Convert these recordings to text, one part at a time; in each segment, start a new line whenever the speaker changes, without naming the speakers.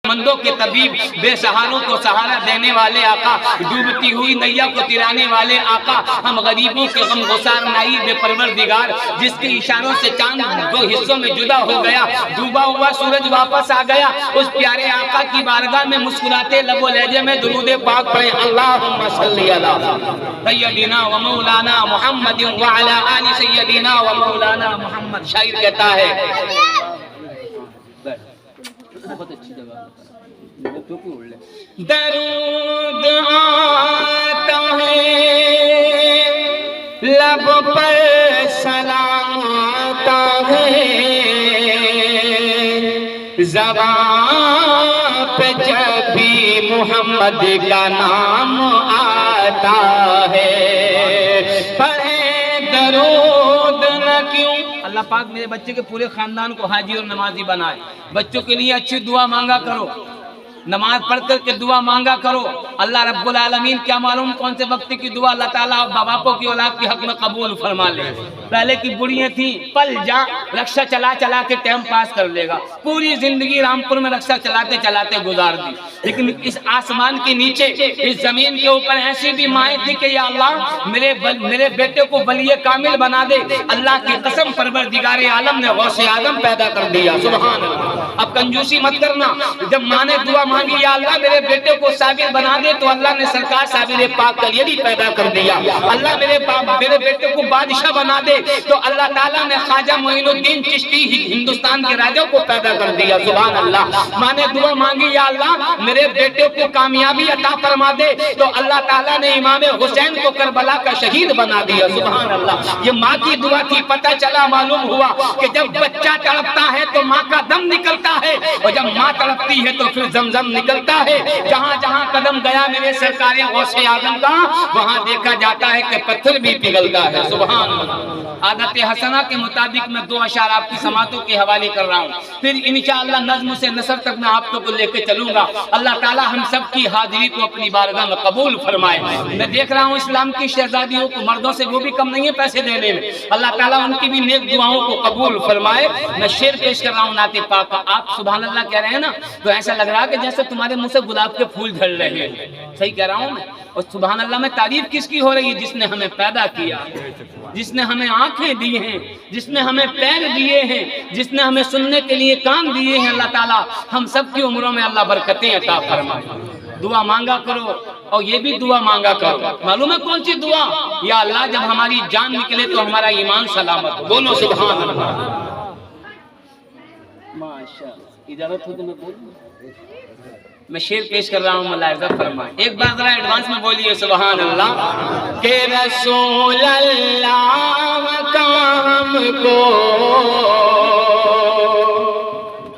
مندوں کے طبیب، بے سہاروں کو سہارا دینے والے آقا، ڈوبتی ہوئی نیا کو ترانے والے آقا، ہم غریبوں کے غم گسار نائی بے پروردگار، جس کے اشاروں سے چاند دو حصوں میں جدا ہو گیا، ڈوبا ہوا سورج واپس آ گیا، اس پیارے آقا کی بارگاہ میں مسکراتے لب و لہجے میں درود پاک پڑھیں، اللہم صلی علی سیدنا و مولانا محمد وعلی آل سیدنا و مولانا محمد۔ شاعر کہتا ہے بہت اچھی جگہ درود آتا ہے لب پر سلام آتا ہے، زبان پہ جب بھی محمد کا نام آتا ہے، پڑھیں درود نہ کیوں۔ اللہ پاک میرے بچے کے پورے خاندان کو حاجی اور نمازی بنائے۔ بچوں کے لیے اچھی دعا مانگا کرو، نماز پڑھ کر کے دعا مانگا کرو۔ اللہ رب العالمین کیا معلوم کون سے وقت کی دعا اللہ تعالیٰ باپوں کی اولاد کے حق میں قبول فرما لے۔ پہلے کی بڑیاں تھیں، پل جا رکشہ چلا چلا کے ٹائم پاس کر لے گا، پوری زندگی رامپور میں رکشہ چلاتے چلاتے گزار دی، لیکن اس آسمان کے نیچے اس زمین کے اوپر ایسی بھی مائیں تھی کہ یا اللہ میرے بیٹے کو ولی کامل بنا دے۔ اللہ کی قسم پروردگار عالم نے غوث اعظم پیدا کر دیا، سبحان اللہ۔ اب کنجوسی مت کرنا، جب ماں نے دعا مانگی یا اللہ میرے بیٹے کو صابر بنا دے تو اللہ نے سرکار صابر پاک کلیری پیدا کر دیا۔ اللہ میرے بیٹے کو بادشاہ بنا دے تو اللہ تعالیٰ نے خواجہ معین الدین چشتی ہندوستان کے راجوں کو پیدا کر دیا، سبحان اللہ۔ ماں نے دعا مانگی یا اللہ میرے بیٹے کو کامیابی عطا فرما دے تو اللہ تعالیٰ نے امام حسین کو کربلا کا شہید بنا دیا، سبحان اللہ۔ یہ ماں کی دعا تھی، پتہ چلا معلوم ہوا کہ جب بچہ تڑپتا ہے تو ماں کا دم نکلتا ہے، اور جب ماں تڑپتی ہے تو پھر زمزم نکلتا ہے۔ جہاں جہاں قدم گیا میرے سرکار غوث اعظم کا، وہاں دیکھا جاتا ہے کہ پتھر بھی پگھلتا ہے، سبحان اللہ۔ عادت حسنہ کے مطابق میں 2 اشعار آپ کی سماعتوں کے حوالے کر رہا ہوں، پھر انشاءاللہ نظم سے نثر تک میں آپ کو لے کے چلوں گا۔ اللہ تعالی ہم سب کی حاضری کو اپنی بارگاہ میں قبول فرمائے۔ میں دیکھ رہا ہوں اسلام کی شہزادیوں کو، مردوں سے وہ بھی کم نہیں ہے پیسے دینے میں، اللہ تعالیٰ ان کی بھی نیک دعاؤں کو قبول فرمائے۔ میں شعر پیش کر رہا ہوں نعت پاک کا، آپ سبحان اللہ کہہ رہے ہیں نا تو ایسا لگ رہا ہے کہ جیسے تمہارے منہ سے گلاب کے پھول جھڑ رہے ہیں، صحیح کہہ رہا ہوں میں؟ اور سبحان اللہ میں تعریف کس کی ہو رہی ہے؟ جس نے ہمیں پیدا کیا، جس نے ہمیں آنکھیں دی ہیں، جس نے ہمیں پیر دیے ہیں، جس نے ہمیں سننے کے لیے کان دیے ہیں۔ اللہ تعالیٰ ہم سب کی عمروں میں اللہ برکتیں عطا فرمائے۔ دعا مانگا کرو، اور یہ بھی دعا مانگا کرو، معلوم ہے کون سی دعا؟ یا اللہ جب ہماری جان نکلے تو ہمارا ایمان سلامت، بولو سبحان اللہ۔ ماشاءاللہ، اجازت ہو تو میں بولوں؟ میں شعر پیش کر رہا ہوں، ملاحظہ فرمائیں۔ ایک بار ذرا ایڈوانس میں بولیے سبحان اللہ۔ کہ رسول اللہ کا ہم کو،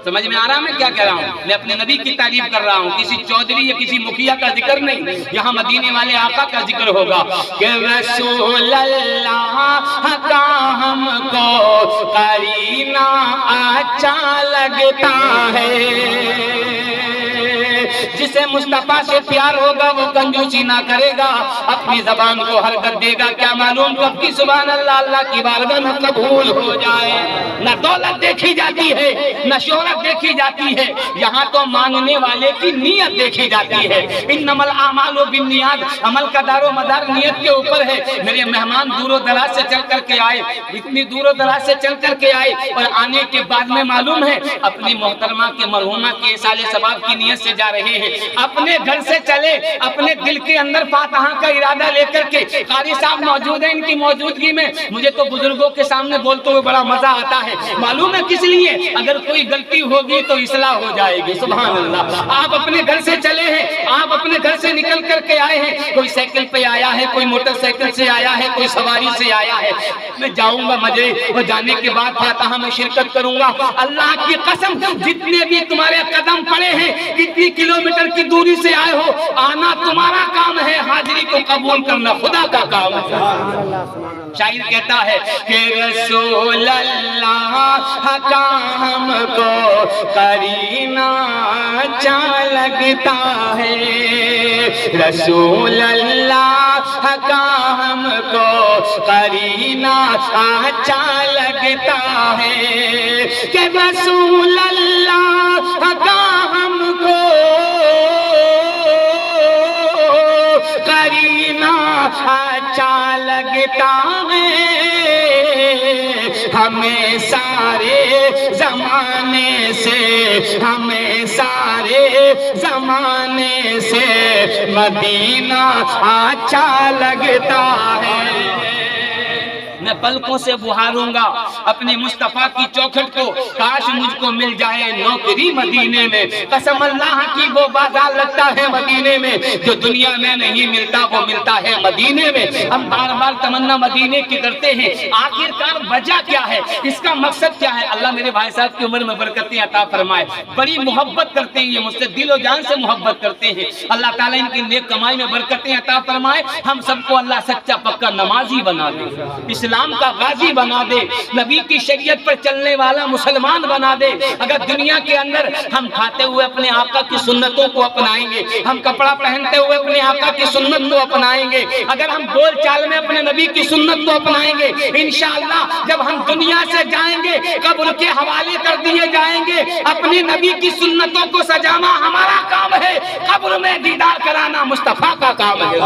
سمجھ میں آ رہا میں کیا کہہ رہا ہوں؟ میں اپنے نبی کی تعریف کر رہا ہوں، کسی چودھری یا کسی مکھیا کا ذکر نہیں، یہاں مدینے والے آقا کا ذکر ہوگا۔ کہ رسول اللہ کا ہم کو قرینہ اچھا لگتا ہے، جسے مصطفیٰ سے پیار ہوگا وہ کنجوسی نہ کرے گا، اپنی زبان کو حرکت دے گا، کیا معلوم کب کی سبحان اللہ اللہ کی بارگاہ میں قبول ہو جائے۔ نہ دولت دیکھی جاتی ہے، نہ شہرت دیکھی جاتی ہے، یہاں تو مانگنے والے کی نیت دیکھی جاتی ہے۔ انما الاعمال بالنیات، عمل کا دار و مدار نیت کے اوپر ہے۔ میرے مہمان دور و دراز سے چل کر کے آئے، اتنی دور و دراز سے چل کر کے آئے، اور آنے کے بعد میں معلوم ہے اپنی محترمہ کے مرحومہ کے اصالِ ثواب کی نیت سے جا رہے ہیں۔ اپنے گھر سے چلے، اپنے دل کے اندر فاتحہ کا ارادہ لے کر کے، قاری صاحب موجود ہیں، ان کی موجودگی میں مجھے تو بزرگوں کے سامنے بولتے ہوئے بڑا مزہ آتا ہے، معلوم ہے کس لیے؟ اگر کوئی غلطی ہوگی تو اصلاح ہو جائے گی، سبحان اللہ۔ آپ اپنے گھر سے چلے ہیں، آپ اپنے گھر سے نکل کر کے آئے ہیں، کوئی سائیکل پہ آیا ہے، کوئی موٹر سائیکل سے آیا ہے، کوئی سواری سے آیا ہے۔ میں جاؤں گا مجھے، اور جانے کے بعد فاتحہ میں شرکت کروں گا۔ اللہ کی قسم جتنے بھی تمہارے قدم پڑے ہیں، کتنی کلومیٹر کی دوری سے آئے ہو، آنا تمہارا کام ہے، حاضری کو قبول کرنا خدا کا کام ہے۔ شاعر کہتا ہے کہ رسول اللہ کا ہم کو قرینہ اچھا لگتا ہے، رسول اللہ کا ہم کو قرینہ اچھا لگتا ہے، کہ رسول اللہ کا ہم کو
لگتا ہے ہمیں سارے زمانے سے، ہمیں سارے زمانے سے مدینہ اچھا لگتا ہے۔
میں پلکوں سے بہاروں گا اپنے مصطفیٰ کی چوکھٹ کو، کاش مجھ کو مل جائے نوکری مدینے میں۔ قسم اللہ کی وہ بازار لگتا ہے مدینے میں جو دنیا میں نہیں ملتا، وہ ملتا ہے مدینے میں۔ ہم بار بار تمنا مدینے کی کرتے ہیں، آخر کار وجہ کیا ہے، اس کا مقصد کیا ہے؟ اللہ میرے بھائی صاحب کی عمر میں برکتیں عطا فرمائے، بڑی محبت کرتے ہیں یہ مجھ سے، دل و جان سے محبت کرتے ہیں۔ اللہ تعالیٰ ان کی نیک کمائی میں برکتیں عطا فرمائے، ہم سب کو اللہ سچا پکا نمازی بنا دے، اسلام کا غازی بنا دے، نبی کی شریعت پر چلنے والا مسلمان بنا دے۔ اگر دنیا کے اندر ہم کھاتے ہوئے اپنے آقا کی سنتوں کو اپنائیں گے، ہم کپڑا پہنتے ہوئے اپنے آقا کی سنت کو اپنائیں گے، اگر ہم بول چال میں اپنے نبی کی سنت کو اپنائیں گے، انشاءاللہ جب ہم دنیا سے جائیں گے قبر کے حوالے کر دیے جائیں گے۔ اپنے نبی کی سنتوں کو سجانا ہمارا کام ہے، قبر میں دیدار کرانا مصطفیٰ کا کام ہے۔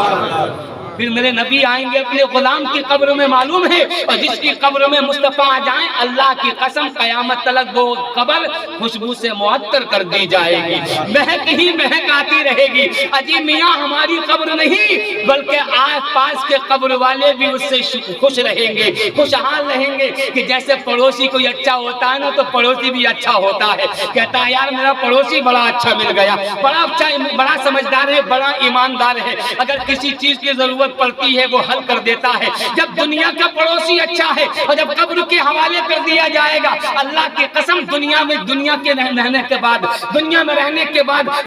پھر میرے نبی آئیں گے اپنے غلام کی قبر میں، معلوم ہے، اور جس کی قبر میں مصطفیٰ آ جائیں اللہ کی قسم قیامت تلک وہ قبر خوشبو سے معطر کر دی جائے گی، مہک ہی مہک آتی رہے گی۔ اجی میاں ہماری قبر نہیں بلکہ آس پاس کے قبر والے بھی اس سے خوش رہیں گے، خوشحال رہیں گے کہ جیسے پڑوسی کوئی اچھا ہوتا ہے نا تو پڑوسی بھی اچھا ہوتا ہے، کہتا ہے یار میرا پڑوسی بڑا اچھا مل گیا، بڑا اچھا، بڑا سمجھدار ہے، بڑا ایماندار ہے، اگر کسی چیز کی ضرورت پڑتی ہے وہ حل کر دیتا ہے۔ جب دنیا کا پڑوسی اچھا ہے اور جب قبر کے حوالے کر دیا جائے گا، اللہ کی قسم دنیا میں رہنے کے بعد